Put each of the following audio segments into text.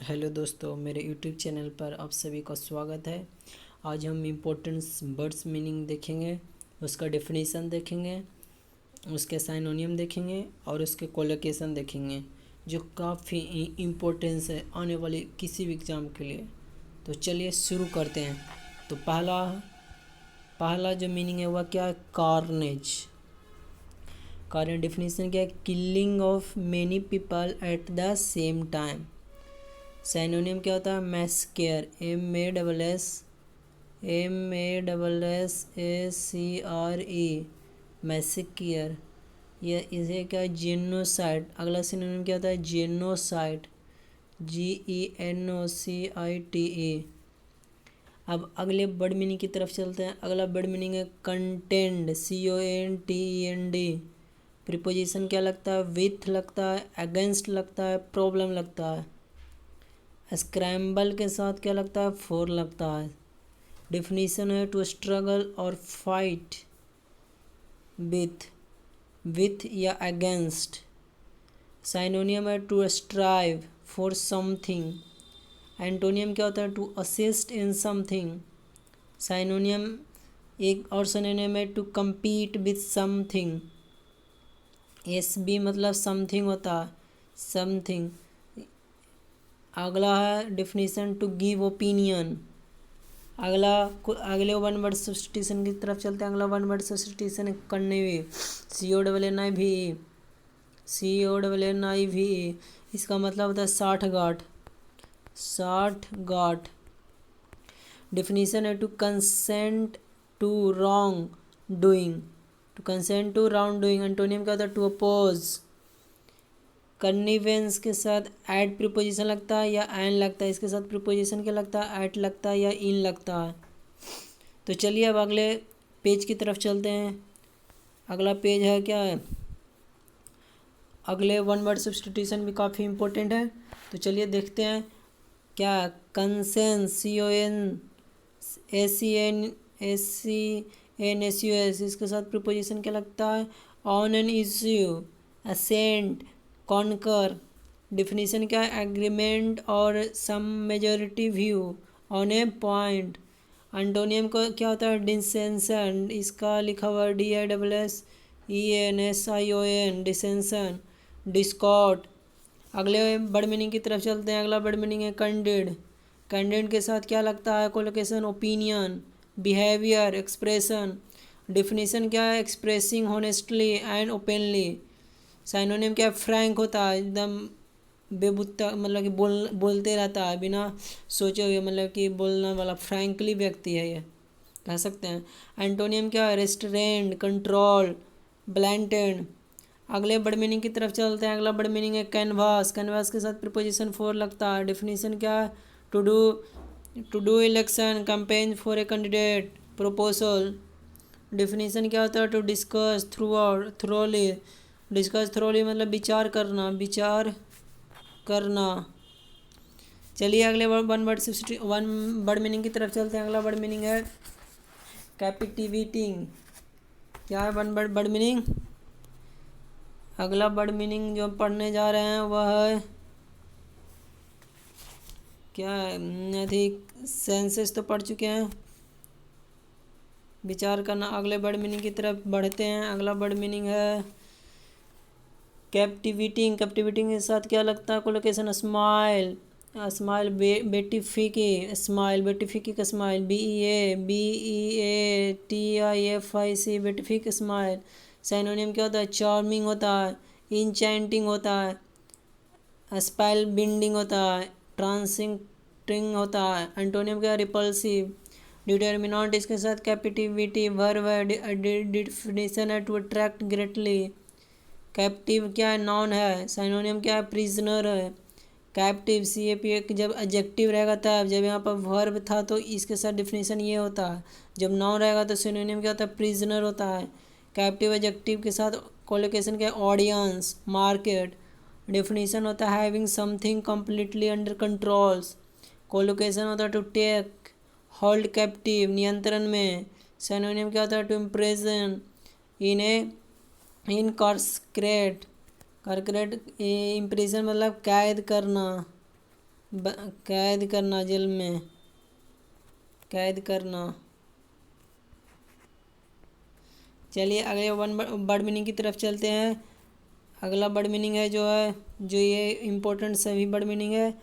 Hello दोस्तों, मेरे YouTube channel पर आप सभी का स्वागत है। आज हम इम्पोर्टेंस वर्ड्स मीनिंग देखेंगे, उसका डेफिनेशन देखेंगे, उसके साइनोनियम देखेंगे और उसके कोलोकेशन देखेंगे, जो काफ़ी इम्पोर्टेंस है आने वाले किसी भी एग्ज़ाम के लिए। तो चलिए शुरू करते हैं। तो पहला जो मीनिंग है वह क्या है? कार्नेज। कारण डेफिनेशन क्या है? Killing of many people at the same time. Synonym क्या होता है? मैस्केयर। MASSACRE मैसेकियर। यह इसे क्या है? जेनोसाइड। अगला सिनोनिम क्या होता है? जेनोसाइड। GENOCITE। अब अगले वर्ड मीनिंग की तरफ चलते हैं। अगला वर्ड मीनिंग है कंटेंड। CONTEND। प्रीपोजिशन क्या लगता है? विथ लगता है, अगेंस्ट लगता है, प्रॉब्लम लगता है। स्क्रैम्बल के साथ क्या लगता है? फोर लगता है। डिफिनीशन है टू स्ट्रगल और फाइट विथ या अगेंस्ट। साइनोनियम है to strive for something. Antonym क्या होता है? To assist in something. Synonym एक और सिनोनियम है to compete with something. SB मतलब समथिंग होता है, समथिंग। अगला है डिफिनीशन टू गिव ओपिनियन। अगले वन वर्ड सब्स्टिट्यूशन की तरफ चलते हैं। अगला वन वर्ड सब्स्टिट्यूशन है कन्वे। CONNIVE। इसका मतलब होता है साठगांठ। डिफिनीशन है to consent to wrong doing. Antonym क्या होता है? To oppose. कन्निवेंस के साथ एट प्रीपोजिशन लगता है या एन लगता है? इसके साथ प्रीपोजिशन क्या लगता है? एट लगता है या इन लगता है? तो चलिए अब अगले पेज की तरफ चलते हैं। अगला पेज है क्या है? अगले वन वर्ड सब्स्टिट्यूशन भी काफ़ी इम्पोर्टेंट है। तो चलिए देखते हैं क्या। कंसेंस। CONSENSUS। इसके साथ प्रीपोजिशन क्या लगता है? On an issue, assent, concur. Definition क्या है? एग्रीमेंट और some majority view on a point. Antonym को क्या होता है? डिसेंशन। इसका लिखा हुआ DISSENSION डिसेंशन। डिस्कॉर्ड। अगले वर्ड मीनिंग की तरफ चलते हैं। अगला वर्ड मीनिंग है कैंडिड। कैंडिड के साथ क्या लगता है? Collocation opinion, behaviour, expression. Definition क्या है? Expressing honestly and openly. Synonym क्या है? फ्रैंक होता है, एकदम बेबुत्ता, मतलब कि बोलते रहता है बिना सोचे हुए, मतलब कि बोलने वाला फ्रैंकली व्यक्ति है, ये कह सकते हैं। एंटोनियम क्या है? Restrained, controlled, slanted. अगले वर्ड मीनिंग की तरफ चलते हैं। अगला वर्ड मीनिंग है कैनवास। कैनवास के साथ प्रीपोजिशन फोर लगता है। डिफिनीशन क्या है? To do election, campaign for a candidate, proposal. Definition क्या होता है? To discuss thoroughly. Discuss thoroughly मतलब विचार करना। चलिए अगले वन वर्ड मीनिंग की तरफ चलते हैं। अगला वर्ड मीनिंग है कैपिटिवेटिंग। क्या है वन वर्ड मीनिंग? अगला वर्ड मीनिंग जो पढ़ने जा रहे हैं वह है क्या है? अधिक सेंसेस तो पढ़ चुके हैं। विचार करना। अगले वर्ड मीनिंग की तरफ बढ़ते हैं। अगला वर्ड मीनिंग है कैप्टिवेटिंग के साथ क्या लगता है? Collocation smile. Smile beatific smile, beatific का smile. BEATIFIC beatific smile. Synonym क्या होता है? चार्मिंग होता है, इंचेंटिंग होता है, स्पाइल बिंडिंग होता है, ट्रांसिंटिंग होता है। एंटोनियम क्या? रिपल्सिव। डिटर्मिनेंट इसके साथ कैपिटिविटी वर्ब है। डिफिनेशन है टू अट्रैक्ट ग्रेटली। कैप्टिव क्या है? नाउन है। साइनोनियम क्या है? प्रिजनर है। कैप्टिव CAP जब एडजेक्टिव रहेगा तब, जब यहाँ पर वर्ब था तो इसके साथ डिफिनेशन ये होता है। जब नाउन रहेगा तो सिनोनिम क्या होता है? प्रिजनर होता है। कैप्टिव एडजेक्टिव के साथ कोलोकेशन क्या है? Audience, market. डिफिनेशन होता है having something completely under controls. Collocation होता है टू टेक होल्ड कैप्टिव, नियंत्रण में। सिनोनिम क्या होता है? To impression इनकार्सक्रेट। इम्प्रेशन मतलब कैद करना। कैद करना, जेल में कैद करना। चलिए अगले वन वर्ड मीनिंग की तरफ चलते हैं। अगला वर्ड मीनिंग है जो ये इम्पोर्टेंट सभी वर्ड मीनिंग है।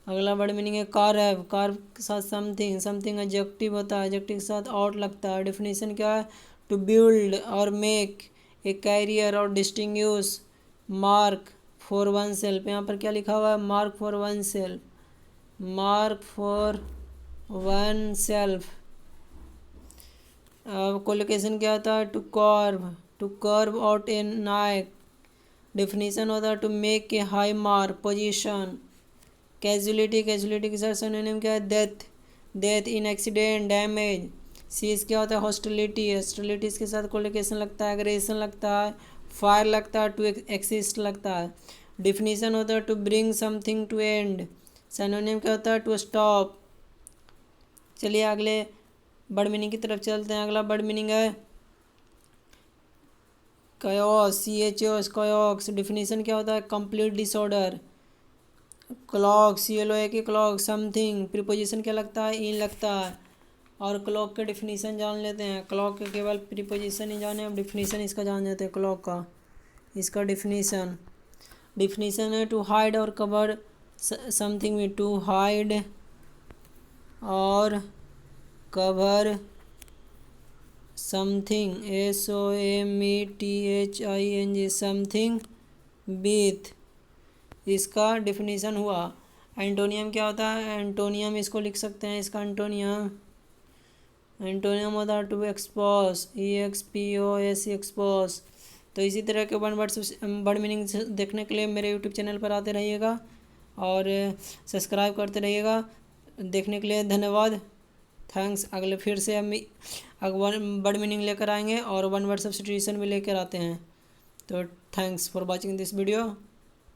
अगला वर्ड मीनिंग है कार्व। कार्व के साथ समथिंग, समथिंग एडजेक्टिव होता है, एडजेक्टिव के साथ आउट लगता है। डेफिनेशन क्या है? टू बिल्ड और मेक ए कैरियर और distinguish mark for oneself. यहाँ पर क्या लिखा हुआ है? Mark for oneself, mark for oneself. Collocation क्या होता है? To carve out a niche. Definition होता है to make a high mark position. Casualty, casualty के साथ सिनोनिम क्या है? Death, death in accident, damage. Cease क्या होता है? हॉस्टिलिटी, हॉस्टिलिटीज के साथ कोलोकेशन लगता है, एग्रेशन लगता है, फायर लगता है, टू एक्सिस्ट लगता है। डिफिनीशन होता है to bring something to end. Synonym क्या होता है? To stop. चलिए अगले वर्ड मीनिंग की तरफ चलते हैं। अगला वर्ड मीनिंग है कयोस, CHOS, कयोक्स। डिफिनीशन क्या होता है? Complete disorder. Clock, CLOAK, clock. Something, preposition क्या लगता है? इन लगता है। और क्लॉक के डिफिनीशन जान लेते हैं। क्लॉक के केवल प्रीपोजिशन ही जाने, अब डिफिनीशन इसका जान लेते हैं क्लॉक का। इसका डिफिनीशन है टू हाइड और कवर समथिंग में, टू हाइड और cover something, SOMETHING, something with. इसका डिफिनीशन हुआ। एंटोनियम क्या होता है? एंटोनियम इसको लिख सकते हैं, इसका एंटोनियम होता है टू एक्सपोज, EXPOS, एक्सपोज। तो इसी तरह के वर्ड मीनिंग देखने के लिए मेरे यूट्यूब चैनल पर आते रहिएगा और सब्सक्राइब करते रहिएगा। देखने के लिए धन्यवाद, थैंक्स। अगले फिर से हम वर्ड मीनिंग लेकर आएंगे और वन वर्ड सब्स्टिट्यूशन भी लेकर आते हैं। तो thanks for watching this video.